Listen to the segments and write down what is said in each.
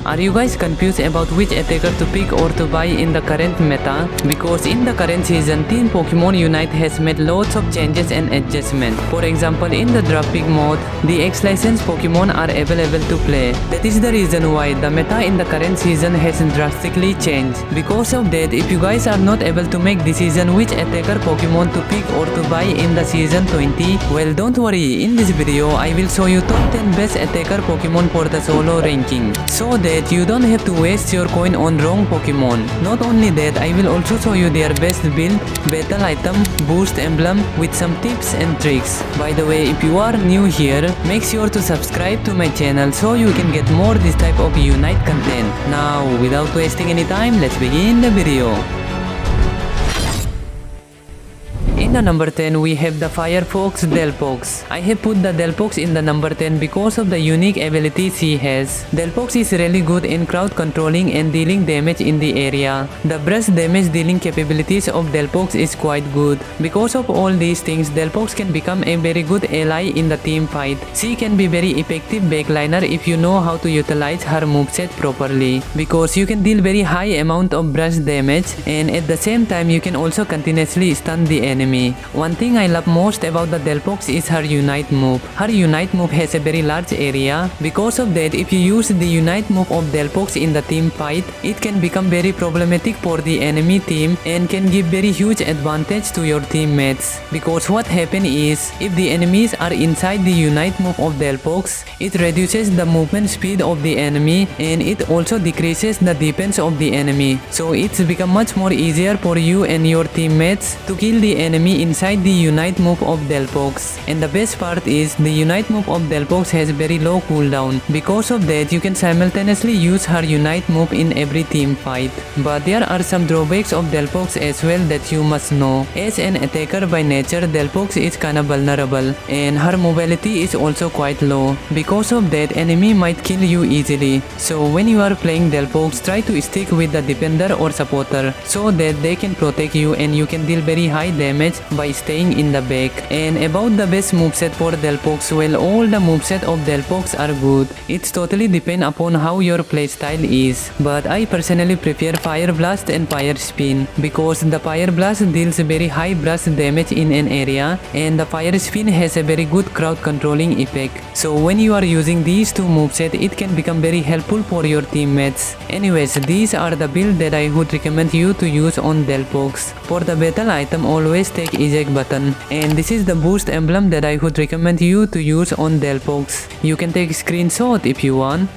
Are you guys confused about which attacker to pick or to buy in the current meta? Because in the current season, Team Pokemon Unite has made lots of changes and adjustments. For example, in the draft pick mode, the X-licensed Pokemon are available to play. That is the reason why the meta in the current season has drastically changed. Because of that, if you guys are not able to make decision which attacker Pokemon to pick or to buy in the season 20, well, don't worry, in this video I will show you top 10 best attacker Pokemon for the solo ranking, so that you don't have to waste your coin on wrong Pokemon. Not only that, I will also show you their best build, battle item, boost emblem with some tips and tricks. By the way, if you are new here, make sure to subscribe to my channel so you can get more this type of Unite content. Now, without wasting any time, let's begin the video. In the number 10, we have the Firefox Delphox. I have put the Delphox in the number 10 because of the unique abilities he has. Delphox is really good in crowd controlling and dealing damage in the area. The burst damage dealing capabilities of Delphox is quite good. Because of all these things, Delphox can become a very good ally in the team fight. She can be very effective backliner if you know how to utilize her moveset properly. Because you can deal very high amount of burst damage, and at the same time you can also continuously stun the enemy. One thing I love most about the Delphox is her Unite move. Her Unite move has a very large area. Because of that, if you use the Unite move of Delphox in the team fight, it can become very problematic for the enemy team and can give very huge advantage to your teammates. Because what happens is, if the enemies are inside the Unite move of Delphox, it reduces the movement speed of the enemy and it also decreases the defense of the enemy. So it's become much more easier for you and your teammates to kill the enemy inside the Unite move of Delphox. And the best part is, the Unite move of Delphox has very low cooldown. Because of that, you can simultaneously use her Unite move in every team fight. But there are some drawbacks of Delphox as well that you must know. As an attacker by nature, Delphox is kinda vulnerable and her mobility is also quite low. Because of that, enemy might kill you easily. So when you are playing Delphox, try to stick with the defender or supporter so that they can protect you and you can deal very high damage by staying in the back. And about the best moveset for Delphox, well, all the moveset of Delphox are good. It's totally depend upon how your playstyle is. But I personally prefer Fire Blast and Fire Spin because the Fire Blast deals very high burst damage in an area and the Fire Spin has a very good crowd controlling effect. So when you are using these two moveset, it can become very helpful for your teammates. Anyways, these are the build that I would recommend you to use on Delphox. For the battle item, always take eject button, and this is the boost emblem that I would recommend you to use on Delphox. You can take screenshot if you want.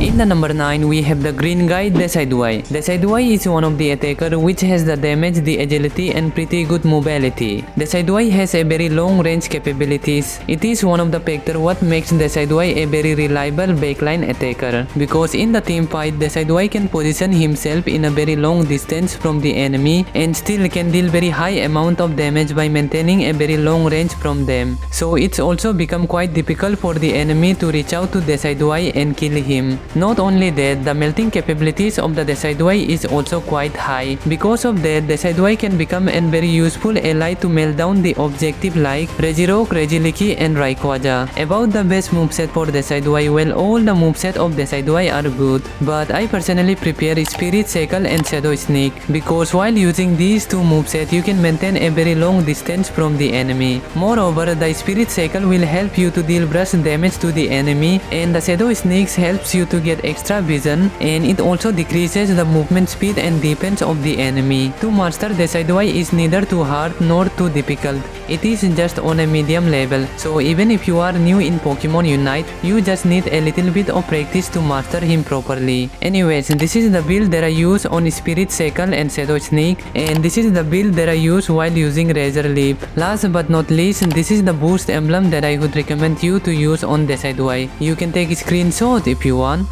In the number 9, we have the green guy Decidueye. Decidueye is one of the attacker which has the damage, the agility and pretty good mobility. Decidueye has a very long range capabilities. It is one of the factor what makes Decidueye a very reliable backline attacker. Because in the team fight, Decidueye can position himself in a very long distance from the enemy and still can deal very high amount of damage by maintaining a very long range from them. So it's also become quite difficult for the enemy to reach out to Decidueye and kill him. Not only that, the melting capabilities of the Decidueye is also quite high. Because of that, Decidueye can become a very useful ally to melt down the objective like Regirock, Regilicky and Rayquaza. About the best moveset for Decidueye, well, all the moveset of Decidueye are good, but I personally prefer Spirit Shackle and Shadow Sneak because while using these two moveset, you can maintain a very long distance from the enemy. Moreover, the Spirit Shackle will help you to deal burst damage to the enemy and the Shadow Sneaks helps you to get extra vision and it also decreases the movement speed and defense of the enemy. To master Decidueye is neither too hard nor too difficult. It is just on a medium level. So even if you are new in Pokemon Unite, you just need a little bit of practice to master him properly. Anyways, this is the build that I use on Spirit Shackle and Shadow Sneak, and this is the build that I use while using Razor Leaf. Last but not least, this is the boost emblem that I would recommend you to use on Decidueye. You can take a screenshot if you want.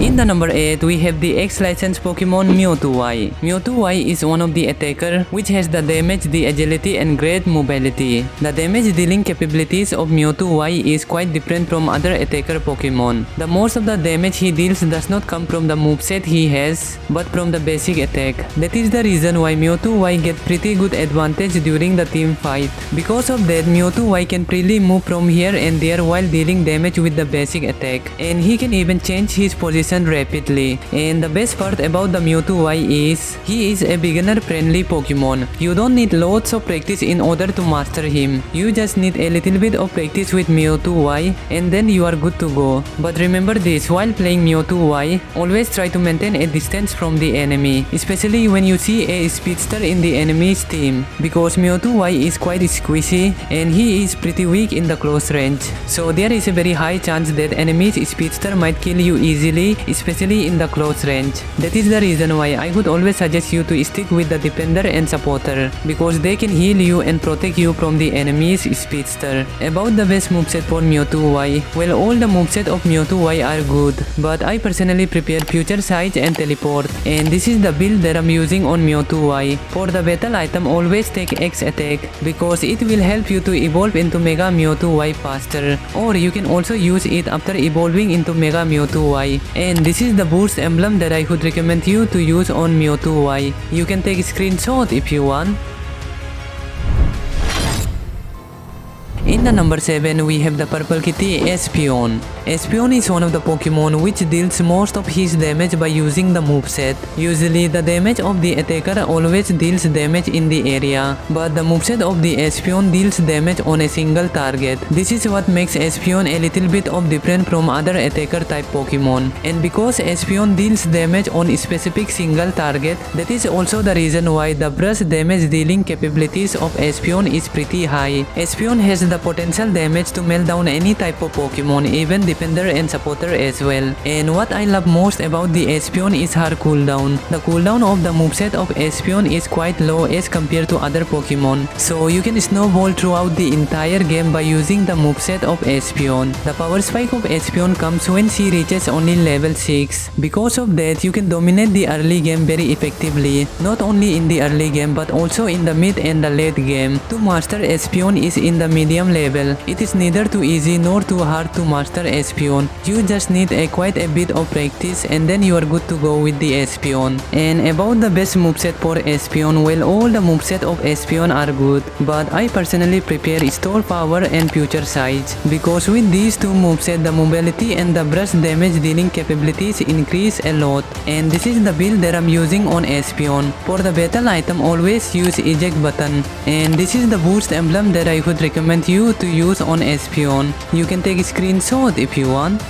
In the number 8, we have the X-licensed Pokemon Mewtwo-Y. Mewtwo-Y is one of the attacker which has the damage, the agility and great mobility. The damage dealing capabilities of Mewtwo-Y is quite different from other attacker Pokemon. The most of the damage he deals does not come from the moveset he has, but from the basic attack. That is the reason why Mewtwo-Y get pretty good advantage during the team fight. Because of that, Mewtwo-Y can freely move from here and there while dealing damage with the basic attack. And he can even change his position rapidly. And the best part about the Mewtwo-Y is, he is a beginner friendly Pokemon. You don't need lots of practice in order to master him. You just need a little bit of practice with Mewtwo-Y and then you are good to go. But remember this, while playing Mewtwo-Y, always try to maintain a distance from the enemy, especially when you see a speedster in the enemy's team, because Mewtwo-Y is quite squishy and he is pretty weak in the close range. So there is a very high chance that enemy's speedster might kill you easily, especially in the close range. That is the reason why I would always suggest you to stick with the defender and supporter, because they can heal you and protect you from the enemy's speedster. About the best moveset for Mewtwo-Y, well, all the moveset of Mewtwo-Y are good, but I personally prepare Future Sight and Teleport, and this is the build that I'm using on Mewtwo-Y. For the battle item, always take X attack, because it will help you to evolve into Mega Mewtwo-Y faster, or you can also use it after evolving into Mega Mewtwo-Y. And this is the boost emblem that I would recommend you to use on Mewtwo-Y. You can take a screenshot if you want. In the number 7, we have the purple kitty Espeon. Espeon is one of the Pokemon which deals most of his damage by using the moveset. Usually the damage of the attacker always deals damage in the area, but the moveset of the Espeon deals damage on a single target. This is what makes Espeon a little bit of different from other attacker type Pokemon. And because Espeon deals damage on a specific single target, that is also the reason why the brush damage dealing capabilities of Espeon is pretty high. Espeon has the potential damage to melt down any type of Pokemon, even defender and supporter as well. And what I love most about the Espeon is her cooldown. The cooldown of the moveset of Espeon is quite low as compared to other Pokemon, so you can snowball throughout the entire game by using the moveset of Espeon. The power spike of Espeon comes when she reaches only level 6. Because of that, you can dominate the early game very effectively, not only in the early game but also in the mid and the late game. To master Espeon is in the medium level. It is neither too easy nor too hard to master Espeon. You just need quite a bit of practice and then you are good to go with the Espeon. And about the best moveset for Espeon, well, all the moveset of Espeon are good, but I personally prefer Store Power and Future Sight, because with these two moveset, the mobility and the brush damage dealing capabilities increase a lot. And this is the build that I'm using on Espeon. For the battle item, always use eject button, and this is the boost emblem that I would recommend you to use on Espeon. You can take a screenshot if you want.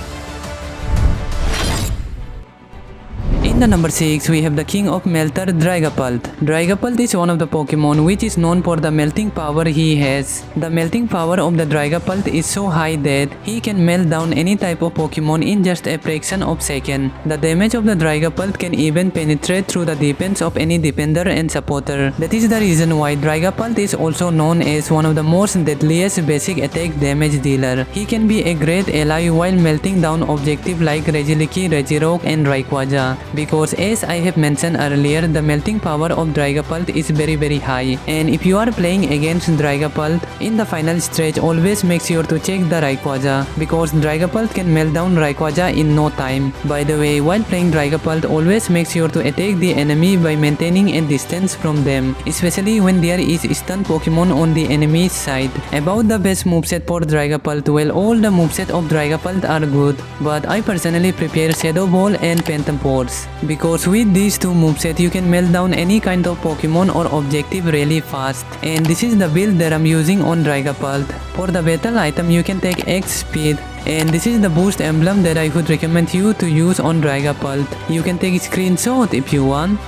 In the number 6, we have the King of Melter, Dragapult. Dragapult is one of the Pokemon which is known for the melting power he has. The melting power of the Dragapult is so high that he can melt down any type of Pokemon in just a fraction of a second. The damage of the Dragapult can even penetrate through the defense of any defender and supporter. That is the reason why Dragapult is also known as one of the most deadliest basic attack damage dealer. He can be a great ally while melting down objective like Regieleki, Regirock and Rayquaza. Because as I have mentioned earlier, the melting power of Dragapult is very high, and if you are playing against Dragapult in the final stretch, always make sure to check the Rayquaza, because Dragapult can melt down Rayquaza in no time. By the way, while playing Dragapult, always make sure to attack the enemy by maintaining a distance from them, especially when there is stun Pokemon on the enemy's side. About the best moveset for Dragapult, well, all the moveset of Dragapult are good, but I personally prefer Shadow Ball and Phantom Force, because with these two moveset you can melt down any kind of Pokemon or objective really fast. And this is the build that I'm using on Dragapult. For the battle item, you can take X Speed, and this is the boost emblem that I would recommend you to use on Dragapult. You can take a screenshot if you want.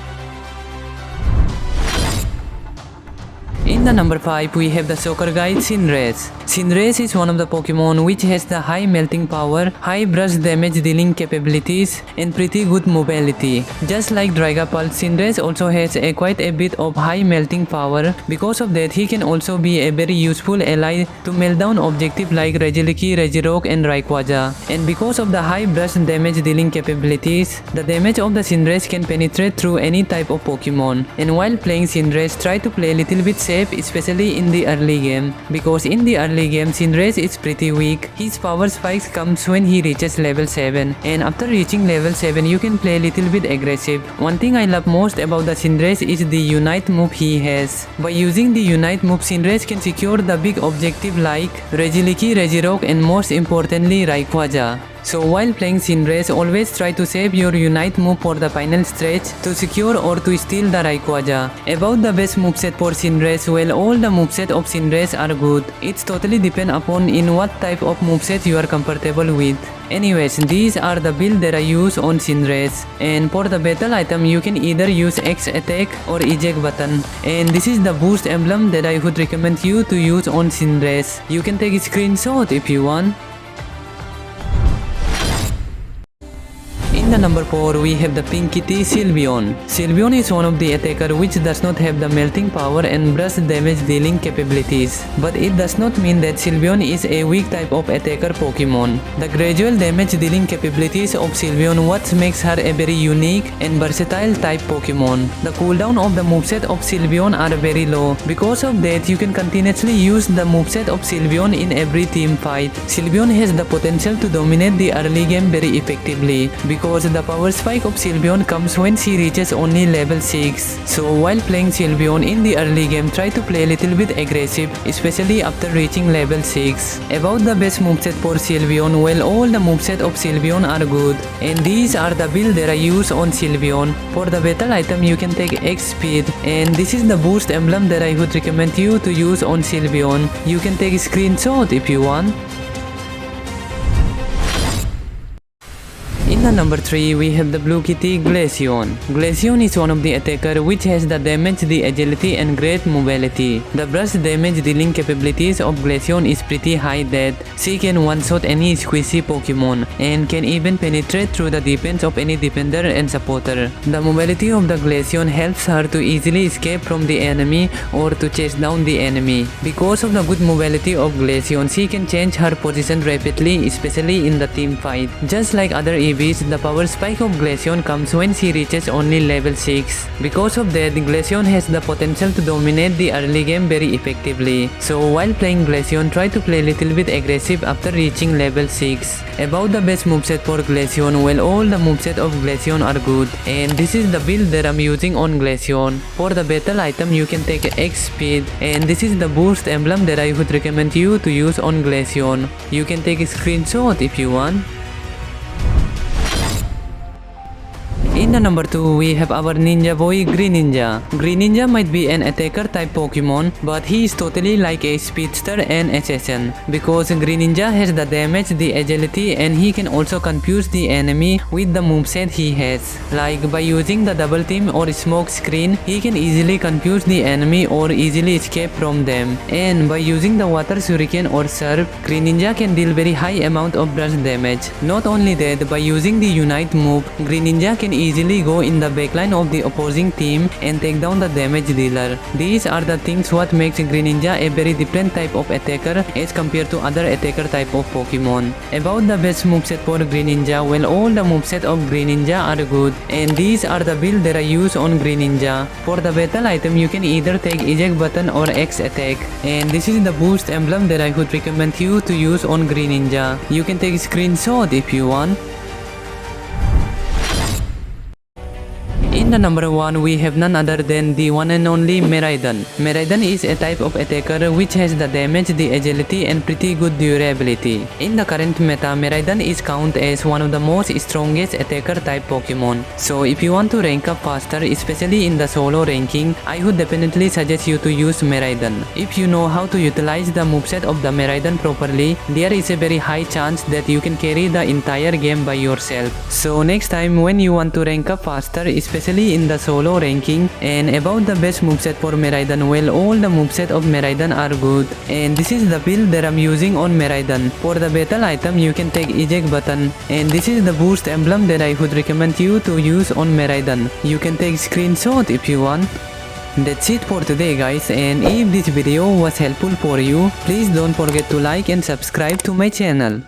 In In the number 5 we have the soccer guy Cinderace. Cinderace is one of the Pokemon which has the high melting power, high burst damage dealing capabilities and pretty good mobility. Just like Dragapult, Cinderace also has quite a bit of high melting power. Because of that, he can also be a very useful ally to melt down objectives like Regieleki, Regirock and Rayquaza. And because of the high burst damage dealing capabilities, the damage of the Cinderace can penetrate through any type of Pokemon. And while playing Cinderace, try to play a little bit safe, especially in the early game. Because in the early game, Cinderace is pretty weak. His power spikes comes when he reaches level 7. And after reaching level 7, you can play a little bit aggressive. One thing I love most about the Cinderace is the Unite move he has. By using the Unite move, Cinderace can secure the big objective like Regieleki, Regirock and most importantly Rayquaza. So while playing Cinderace, always try to save your Unite move for the final stretch to secure or to steal the Rayquaza. About the best moveset for Cinderace, well, all the moveset of Cinderace are good. It's totally depend upon in what type of moveset you are comfortable with. Anyways, these are the build that I use on Cinderace. And for the battle item, you can either use X attack or eject button. And this is the boost emblem that I would recommend you to use on Cinderace. You can take a screenshot if you want. In the number 4 we have the Pink Kitty Sylveon. Sylveon is one of the attacker which does not have the melting power and burst damage dealing capabilities. But it does not mean that Sylveon is a weak type of attacker Pokemon. The gradual damage dealing capabilities of Sylveon what makes her a very unique and versatile type Pokemon. The cooldown of the moveset of Sylveon are very low. Because of that, you can continuously use the moveset of Sylveon in every team fight. Sylveon has the potential to dominate the early game very effectively. Because the power spike of Sylveon comes when she reaches only level 6. So while playing Sylveon in the early game, try to play a little bit aggressive, especially after reaching level 6. About the best moveset for Sylveon, well, all the moveset of Sylveon are good. And these are the build that I use on Sylveon. For the battle item, you can take X speed. And this is the boost emblem that I would recommend you to use on Sylveon. You can take a screenshot if you want. In the number 3 we have the Blue Kitty Glaceon. Glaceon is one of the attacker which has the damage, the agility and great mobility. The burst damage dealing capabilities of Glaceon is pretty high that she can one-shot any squishy Pokemon and can even penetrate through the defense of any defender and supporter. The mobility of the Glaceon helps her to easily escape from the enemy or to chase down the enemy. Because of the good mobility of Glaceon, she can change her position rapidly, especially in the team fight. Just like other EVs, the power spike of Glaceon comes when she reaches only level 6. Because of that, Glaceon has the potential to dominate the early game very effectively. So while playing Glaceon, try to play a little bit aggressive after reaching level 6. About the best moveset for Glaceon, well, all the moveset of Glaceon are good. And this is the build that I'm using on Glaceon. For the battle item, you can take X speed. And this is the boost emblem that I would recommend you to use on Glaceon. You can take a screenshot if you want. In the number 2 we have our Ninja Boy Greninja. Greninja might be an attacker type Pokemon, but he is totally like a speedster and assassin. Because Greninja has the damage, the agility and he can also confuse the enemy with the moveset he has. Like by using the double team or smoke screen, he can easily confuse the enemy or easily escape from them. And by using the water shuriken or surf, Greninja can deal very high amount of burst damage. Not only that, by using the Unite move, Greninja can easily go in the backline of the opposing team and take down the damage dealer. These are the things what makes Greninja a very different type of attacker as compared to other attacker type of Pokemon. About the best moveset for Greninja, well, all the moveset of Greninja are good. And these are the build that I use on Greninja. For the battle item, you can either take eject button or X attack. And this is the boost emblem that I would recommend you to use on Greninja. You can take a screenshot if you want. In the number 1 we have none other than the one and only Miraidon. Miraidon is a type of attacker which has the damage, the agility and pretty good durability. In the current meta, Miraidon is counted as one of the most strongest attacker type Pokemon. So if you want to rank up faster, especially in the solo ranking, I would definitely suggest you to use Miraidon. If you know how to utilize the moveset of the Miraidon properly, there is a very high chance that you can carry the entire game by yourself. So next time when you want to rank up faster, especially especially in the solo ranking. And about the best moveset for Miraidon, well, all the moveset of Miraidon are good. And this is the build that I'm using on Miraidon. For the battle item, you can take eject button. And this is the boost emblem that I would recommend you to use on Miraidon. You can take screenshot if you want. That's it for today guys, and if this video was helpful for you, please don't forget to like and subscribe to my channel.